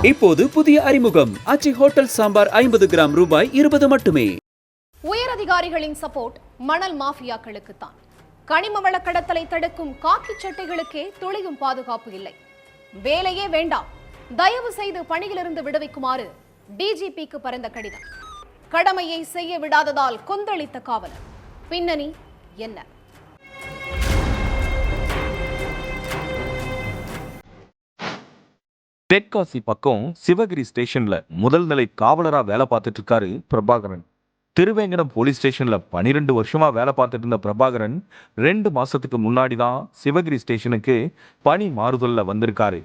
இப்போது புதிய அறிமுகம் ஆச்சி ஹோட்டல் சாம்பார் 50 கிராம் ரூபாய் 20 மட்டுமே. உயர் அதிகாரிகளின் சப்போர்ட் மணல் மாஃபியாக்களுக்கு தான். கனிம வள கடத்தலை தடுக்கும் காக்கி சட்டைகளுக்கே துளியும் பாதுகாப்பு இல்லை. வேலையே வேண்டாம், தயவு செய்து பணியிலிருந்து விடுவிக்குமாறு டிஜிபிக்கு பறந்த கடிதம். கடமையை செய்ய விடாததால் கொந்தளித்த காவலர். பின்னணி என்ன? தெற்காசி பக்கம் சிவகிரி ஸ்டேஷன்ல முதல் நிலை காவலரா வேலை பார்த்துட்டு இருக்காரு பிரபாகரன். திருவேங்கடம் போலீஸ் ஸ்டேஷன்ல 12 வருஷமா வேலை பார்த்துட்டு இருந்த பிரபாகரன் 2 மாசத்துக்கு முன்னாடி தான் சிவகிரி ஸ்டேஷனுக்கு பணி மாறுதல்ல வந்திருக்காரு.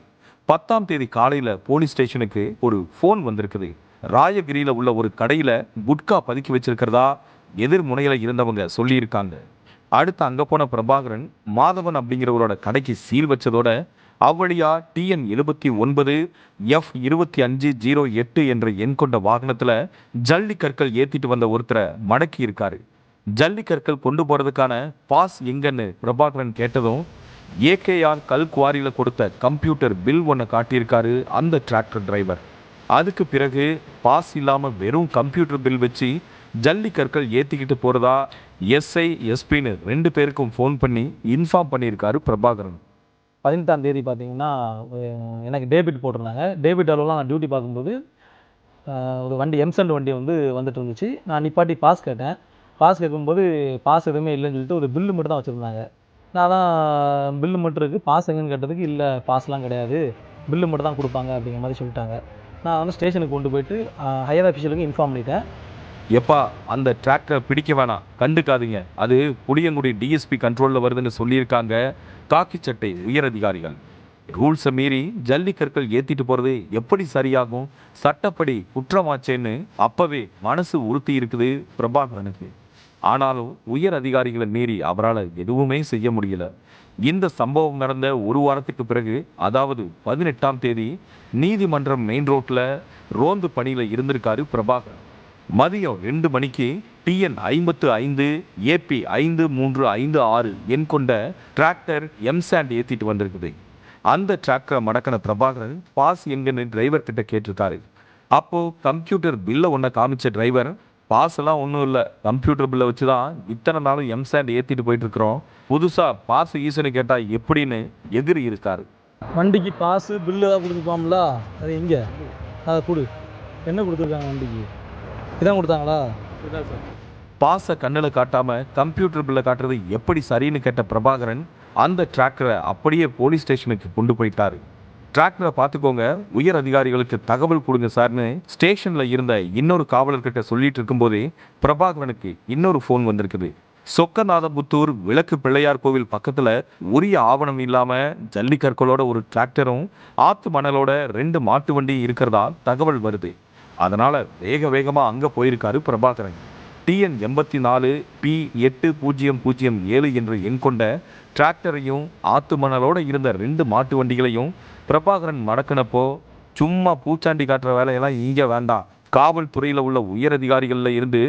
10ஆம் தேதி காலையில போலீஸ் ஸ்டேஷனுக்கு ஒரு போன் வந்திருக்குது. ராயகிரியில உள்ள ஒரு கடையில குட்கா பதுக்கி வச்சிருக்கிறதா எதிர் முனையில இருந்தவங்க சொல்லியிருக்காங்க. அடுத்து அங்க போன பிரபாகரன் மாதவன் அப்படிங்கிறவரோட கடைக்கு சீல் வச்சதோட அவ்வழியா TN 79 F2508 என்ற எண் கொண்ட வாகனத்துல ஜல்லி கற்கள் ஏத்திட்டு வந்த ஒருத்தரை மடக்கி இருக்காரு. ஜல்லி கற்கள் கொண்டு போறதுக்கான பாஸ் எங்கன்னு பிரபாகரன் கேட்டதும் AKR கல் குவாரியில கொடுத்த கம்ப்யூட்டர் பில் ஒன்றை காட்டியிருக்காரு அந்த டிராக்டர் டிரைவர். அதுக்கு பிறகு பாஸ் இல்லாம வெறும் கம்ப்யூட்டர் பில் வச்சு ஜல்லி கற்கள் ஏத்திக்கிட்டு போறதா SI SPன்னு 2 பேருக்கும் ஃபோன் பண்ணி இன்ஃபார்ம் பண்ணியிருக்காரு பிரபாகரன். 18ஆம் தேதி பார்த்தீங்கன்னா எனக்கு டேபிட் போட்டிருந்தாங்க. டேபிட் அளவுலாம் நான் டியூட்டி பார்க்கும்போது ஒரு வண்டி எம்சண்ட் வண்டி வந்துட்டு இருந்துச்சு. நான் நிப்பாட்டி பாஸ் கேட்டேன். பாஸ் கேட்கும்போது பாஸ் எதுவுமே இல்லைன்னு சொல்லிட்டு ஒரு பில்லு மட்டும் தான் வச்சுருந்தாங்க. நான் தான் பில்லு மட்டும் இருக்குது, பாஸ் எங்கன்னு கேட்டதுக்கு இல்லை பாஸ்லாம் கிடையாது, பில்லு மட்டும் தான் கொடுப்பாங்க அப்படிங்கிற மாதிரி சொல்லிட்டாங்க. நான் ஸ்டேஷனுக்கு கொண்டு போயிட்டு ஹையர் அஃபிஷியலுக்கு இன்ஃபார்ம் பண்ணிட்டேன். எப்பா அந்த டிராக்டரை பிடிக்க வேணாம், கண்டுக்காதீங்க, அது புளியங்குடி DSP கண்ட்ரோலில் வருதுன்னு சொல்லியிருக்காங்க காக்கி சட்டை உயர் அதிகாரிகள். ரூல்ஸை மீறி ஜல்லிக்கற்கள் ஏற்றிட்டு போகிறது எப்படி சரியாகும், சட்டப்படி குற்றமாச்சேன்னு அப்பவே மனசு உறுத்தி இருக்குது பிரபாகரனுக்கு. ஆனாலும் உயர் அதிகாரிகளை மீறி அவரால் எதுவுமே செய்ய முடியல. இந்த சம்பவம் நடந்த ஒரு வாரத்துக்கு பிறகு, அதாவது 18ஆம் தேதி நீதிமன்றம் மெயின் ரோட்டில் ரோந்து பணியில் இருந்திருக்காரு பிரபாகரன். மதியம் 2 மணிக்கு TN 55 AP 5356 எண் கொண்ட டிராக்டர் எம்சாண்ட் ஏற்றிட்டு வந்திருக்குது. அந்த டிராக்டரை மடக்கின பிரபாகரன் பாஸ் எங்கன்னு டிரைவர் கிட்ட கேட்டிருக்காரு. அப்போ கம்ப்யூட்டர் பில்லை ஒன்றை காமிச்ச டிரைவர், பாஸ் எல்லாம் ஒன்றும் இல்லை, கம்ப்யூட்டர் பில்லை வச்சு தான் இத்தனை நாளும் எம்சாண்ட் ஏற்றிட்டு போயிட்டு இருக்கிறோம், புதுசாக பாஸ் ஈசனு கேட்டால் எப்படின்னு எதிரி இருக்காரு. வண்டிக்கு பாஸு பில்லு தான் கொடுத்துருப்பாங்களா, அது எங்கே, அதை கொடு, என்ன கொடுத்துருக்காங்க வண்டிக்கு, இதான் கொடுத்தாங்களா? இதான் சார். பாஸை கண்ணில் காட்டாம கம்ப்யூட்டர் பில்லை காட்டுறது எப்படி சரின்னு கேட்ட பிரபாகரன் அந்த டிராக்டரை அப்படியே போலீஸ் ஸ்டேஷனுக்கு கொண்டு போயிட்டாரு. டிராக்டரை பார்த்துக்கோங்க, உயர் அதிகாரிகளுக்கு தகவல் கொடுங்க சார்னு ஸ்டேஷன்ல இருந்த இன்னொரு காவலர்கிட்ட சொல்லிட்டு இருக்கும்போதே பிரபாகரனுக்கு இன்னொரு ஃபோன் வந்திருக்குது. சொக்கநாதபுத்தூர் விளக்கு பிள்ளையார் கோவில் பக்கத்துல உரிய ஆவணம் இல்லாம ஜல்லிக்கற்களோட ஒரு டிராக்டரும் ஆத்து மணலோட 2 மாட்டு வண்டி இருக்கிறதா தகவல் வருது. அதனால வேகமா அங்க போயிருக்காரு பிரபாகரன். TN 84 P 8007 என்ற எண் கொண்ட டிராக்டரையும் ஆத்து மணலோட இருந்த 2 மாட்டு வண்டிகளையும் பிரபாகரன் மடக்கினப்போ, சும்மா பூச்சாண்டி காட்டுற வேலையெல்லாம் இங்க வேண்டாம், காவல்துறையில உள்ள உயர் அதிகாரிகள்ல இருந்து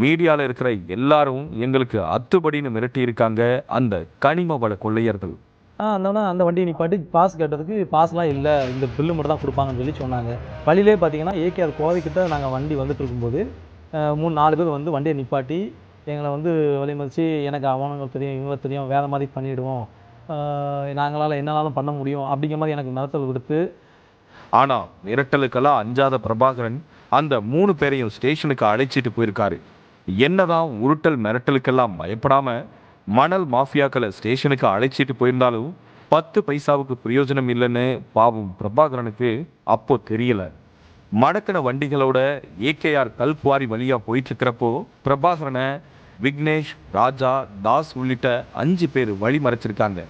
மீடியால இருக்கிற எல்லாரும் எங்களுக்கு அத்துபடின்னு மிரட்டி இருக்காங்க அந்த கனிம வள கொள்ளையர்கள். அந்த வண்டியை நிப்பாட்டி பாஸ் கேட்டதுக்கு பாஸ்லாம் இல்லை, இந்த பில்லு மட்டும் தான் கொடுப்பாங்கன்னு சொல்லி சொன்னாங்க. வழியிலே பார்த்தீங்கன்னா AKR கோவைக்கிட்ட நாங்கள் வண்டி வந்துட்டு இருக்கும்போது 3-4 பேர் வண்டியை நிப்பாட்டி எங்களை வழிமறித்து எனக்கு அவனுங்களுக்கு தெரியும் இவங்களுக்கு தெரியும் வேறு மாதிரி பண்ணிவிடுவோம், நாங்களால் என்னனாலும் பண்ண முடியும் அப்படிங்கிற மாதிரி எனக்கு மிரட்டல் கொடுத்து. ஆனால் மிரட்டலுக்கெல்லாம் அஞ்சாத பிரபாகரன் அந்த 3 பேரையும் ஸ்டேஷனுக்கு அழைச்சிட்டு போயிருக்காரு. என்னதான் உருட்டல் மிரட்டலுக்கெல்லாம் பயப்படாம மணல் மாஃபியாக்களை ஸ்டேஷனுக்கு அழைச்சிட்டு போயிருந்தாலும் 10 பைசாவுக்கு பிரயோஜனம் இல்லைன்னு பாவம் பிரபாகரனுக்கு அப்போ தெரியல. மடக்கின வண்டிகளோட AKR கல் குவாரி வழியா போயிட்டு இருக்கிறப்போ பிரபாகரனை விக்னேஷ், ராஜா, தாஸ் உள்ளிட்ட 5 பேர் வழி மறைச்சிருக்காங்க.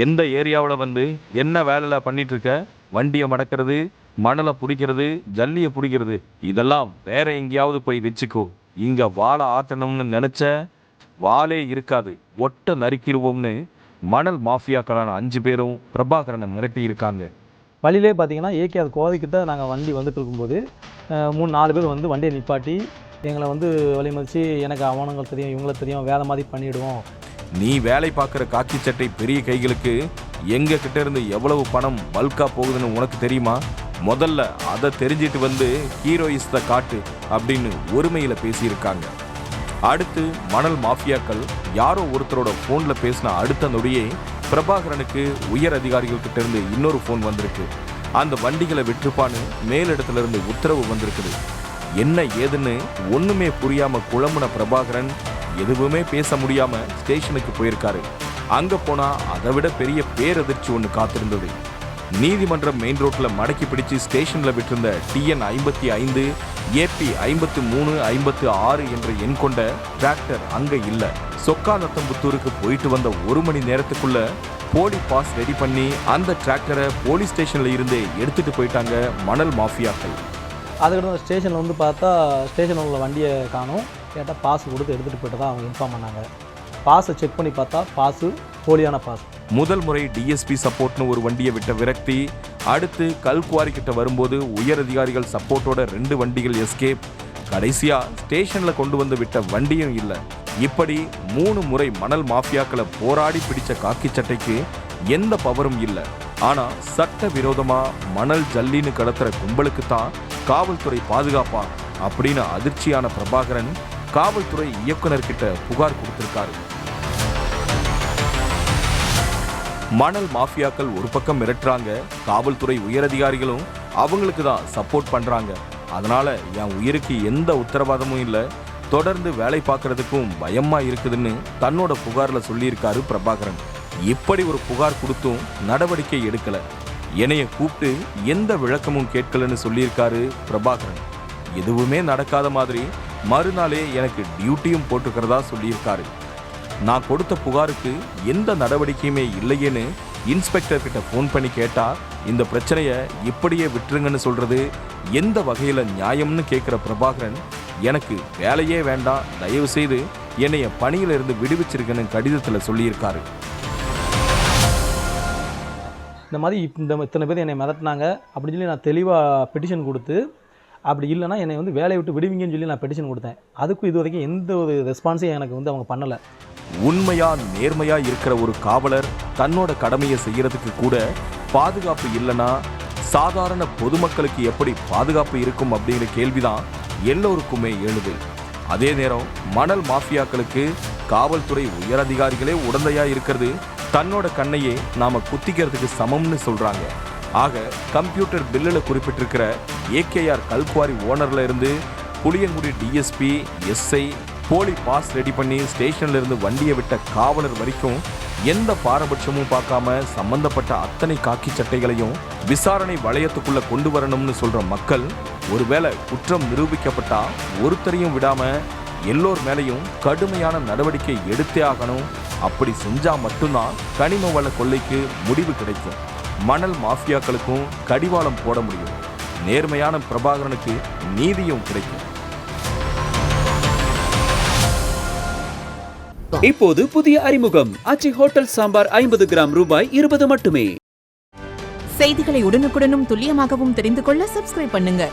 எந்த ஏரியாவில் என்ன வேலையில பண்ணிட்டு இருக்க, வண்டியை மடக்கிறது, மணலை பிடிக்கிறது, ஜல்லியை பிடிக்கிறது, இதெல்லாம் வேற எங்கேயாவது போய் வச்சுக்கோ, இங்க வாழை ஆட்டணும்னு நினைச்ச வாளே இருக்காது, ஒட்ட நறுக்கிடுவோம்னு மணல் மாஃபியாக்களான 5 பேரும் பிரபாகரனை மிரட்டி இருக்காங்க. வழியிலே பார்த்தீங்கன்னா AKR கோவைக்கிட்ட நாங்கள் வண்டி வந்துட்டு இருக்கும்போது 3-4 பேர் வண்டியை நிப்பாட்டி எங்களை வழிமறித்து எனக்கு அவனுங்களுக்கு தெரியும் இவங்களுக்கு தெரியும் வேலை மாதிரி பண்ணிவிடுவோம். நீ வேலை பார்க்குற காக்கி சட்டை பெரிய கைகளுக்கு எங்க கிட்ட இருந்து எவ்வளவு பணம் பல்கா போகுதுன்னு உனக்கு தெரியுமா? முதல்ல அதை தெரிஞ்சிட்டு வந்து ஹீரோயிஸ்த காட்டு அப்படின்னு ஒருமையில பேசியிருக்காங்க. அடுத்து மணல் மாஃபியாக்கள் யாரோ ஒருத்தரோட போன்ல பேசின அடுத்த நொடியே பிரபாகரனுக்கு உயர் அதிகாரிகள் கிட்ட இருந்து இன்னொரு போன் வந்திருக்கு. அந்த வண்டிகளை விட்டுருப்பான்னு மேலிடத்துல இருந்து உத்தரவு வந்திருக்குது. என்ன ஏதுன்னு ஒண்ணுமே புரியாம குழம்புன பிரபாகரன் எதுவுமே பேச முடியாம ஸ்டேஷனுக்கு போயிருக்காரு. அங்க போனா அதை விட பெரிய பேரதிர்ச்சி ஒண்ணு காத்திருந்தது. நீதிமன்றம் மெயின் ரோட்ல மடக்கி பிடிச்சு ஸ்டேஷன்ல விட்டிருந்த TN 55 AP 53 56 என்ற எண் கொண்ட டிராக்டர் அங்க இல்ல. சொக்காநத்தம்புத்தூருக்கு போயிட்டு வந்த 1 மணி நேரத்துக்குள்ள போலி பாஸ் ரெடி பண்ணி அந்த டிராக்டரை போலீஸ் ஸ்டேஷன்ல இருந்து எடுத்துட்டு போயிட்டாங்க மணல் மாஃபியாக்கள். அதுக்கப்புறம் ஸ்டேஷனில் வந்து பார்த்தா ஸ்டேஷனில் உள்ள வண்டியை காணும். கேட்டால் பாஸ் கொடுத்து எடுத்துகிட்டு போயிட்டு தான் அவங்க இன்ஃபார்ம் பண்ணாங்க. பாஸை செக் பண்ணி பார்த்தா பாஸு போலியான பாஸ். முதல் முறை DSP சப்போர்ட்னு ஒரு வண்டியை விட்ட விரக்தி. அடுத்து கல்குவாரி கிட்ட வரும்போது உயர் அதிகாரிகள் சப்போர்ட்டோட 2 வண்டிகள் எஸ்கேப். கடைசியா ஸ்டேஷன்ல கொண்டு வந்து விட்ட வண்டியும் இல்லை. இப்படி 3 முறை மணல் மாஃபியாக்களை போராடி பிடிச்ச காக்கி சட்டைக்கு எந்த பவரும் இல்லை. ஆனா சட்ட விரோதமா மணல் ஜல்லின்னு கடத்துற கும்பலுக்கு தான் காவல்துறை பாதுகாப்பா அப்படின்னு அதிர்ச்சியான பிரபாகரன் காவல்துறை இயக்குனர்கிட்ட புகார் கொடுத்திருக்காரு. மணல் மாஃபியாக்கள் ஒரு பக்கம் மிரட்டுறாங்க, காவல்துறை உயரதிகாரிகளும் அவங்களுக்கு தான் சப்போர்ட் பண்றாங்க. அதனால என் உயிருக்கு எந்த உத்தரவாதமும் இல்லை, தொடர்ந்து வேலை பார்க்கறதுக்கும் பயமா இருக்குதுன்னு தன்னோட புகார்ல சொல்லியிருக்காரு பிரபாகரன். இப்படி ஒரு புகார் கொடுத்தும் நடவடிக்கை எடுக்கல, என்னைய கூப்பிட்டு எந்த விளக்கமும் கேட்கலன்னு சொல்லியிருக்காரு பிரபாகரன். எதுவுமே நடக்காத மாதிரி மறுநாளே எனக்கு டியூட்டியும் போட்டுக்கிறதா சொல்லியிருக்காரு. நான் கொடுத்த புகாருக்கு எந்த நடவடிக்கையுமே இல்லையேன்னு இன்ஸ்பெக்டர் கிட்ட ஃபோன் பண்ணி கேட்டா இந்த பிரச்சனையை இப்படியே விட்டுருங்கன்னு சொல்றது எந்த வகையில நியாயம்னு கேட்கிற பிரபாகரன், எனக்கு வேலையே வேண்டாம், தயவு செய்து என்னைய பணியில இருந்து விடுவிச்சிருக்கன்னு கடிதத்துல சொல்லியிருக்காரு. இந்த மாதிரி இத்தனை பேர் என்னை மிரட்டினாங்க அப்படின்னு சொல்லி நான் தெளிவாக பெட்டிஷன் கொடுத்து, அப்படி இல்லைனா என்னை வந்து வேலையை விட்டு விடுவீங்கன்னு சொல்லி நான் பெட்டிஷன் கொடுத்தேன். அதுக்கும் இது வரைக்கும் எந்த ஒரு ரெஸ்பான்ஸையும் எனக்கு வந்து அவங்க பண்ணலை. உண்மையா நேர்மையா இருக்கிற ஒரு காவலர் தன்னோட கடமையை செய்யறதுக்கு கூட பாதுகாப்பு இல்லைன்னா சாதாரண பொதுமக்களுக்கு எப்படி பாதுகாப்பு இருக்கும் அப்படிங்கிற கேள்விதான் எல்லோருக்குமே எழுது. அதே நேரம் மணல் மாஃபியாக்களுக்கு காவல்துறை உயரதிகாரிகளே உடந்தையா இருக்கிறது தன்னோட கண்ணையே நாம குத்திக்கிறதுக்கு சமம்னு சொல்றாங்க. ஆக கம்ப்யூட்டர் பில்லில் குறிப்பிட்டிருக்கிற AKR கல்குவாரி ஓனர்ல இருந்து புளியங்குடி DSP, SI, போலி பாஸ் ரெடி பண்ணி ஸ்டேஷன்ல இருந்து வண்டியை விட்ட காவலர் வரைக்கும் எந்த பாரபட்சமும் பார்க்காம சம்பந்தப்பட்ட அத்தனை காக்கி சட்டைகளையும் விசாரணை வளையத்துக்குள்ள கொண்டு வரணும்னு சொல்ற மக்கள், ஒருவேளை குற்றம் நிரூபிக்கப்பட்டா ஒருத்தரையும் விடாம எல்லோர் மேலையும் கடுமையான நடவடிக்கை எடுத்தே ஆகணும். அப்படி செஞ்சா மட்டும்தான் கனிம வள கொள்ளைக்கு முடிவு கிடைக்கும், மணல் மாஃபியாக்களுக்கும் கடிவாளம் போட முடியும், நேர்மையான பிரபாகரனுக்கு நீதியும் கிடைக்கும். இப்போது புதிய அறிமுகம் ஆச்சி ஹோட்டல் சாம்பார் 50 கிராம் ரூபாய் 20 மட்டுமே. செய்திகளை உடனுக்குடனும் துல்லியமாகவும் தெரிந்து கொள்ள சப்ஸ்கிரைப் பண்ணுங்க.